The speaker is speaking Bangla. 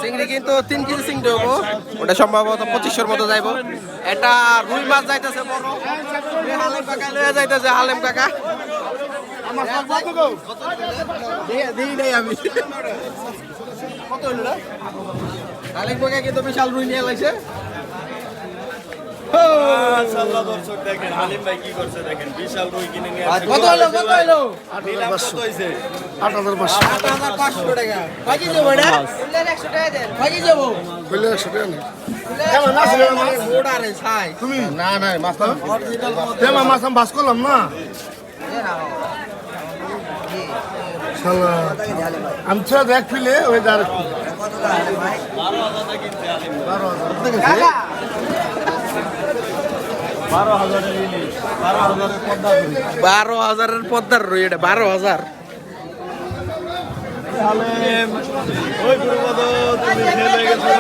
চিংড়ি কিন্তু 3 কেজি চিংড়ি হবো, ওটা সম্ভবত 2500 মতো যাইব। এটা রুই মাছ যাইতেছে বড়, হালেম কাকা লয়ে যাইতেছে, হালেম কাকা আমি কত হইল রে? হালেম কাকা কিন্তু বিশাল রুই নিয়ে লাইছে। দর্শক দেখেন হালিম ভাই কি করছে, দেখেন বিশাল রুই কিনে নিয়ে কত হলো? 8500 টাকা। বাকি দেবো এটা? 100 টাকা দেন। বাকি দেবো? 100 টাকা না ওটা রে ছাই। তুমি না না মাছ মাছ আমি বাস করলাম না শালা আমি ছেড়ে দেখ ফিলে ওই যার 12,000 কিনছে হালিম 12,000 পদ্মার রুই, এটা 12,000। হালিম ওই গুরুপদ তুমি ফেলে গেছো।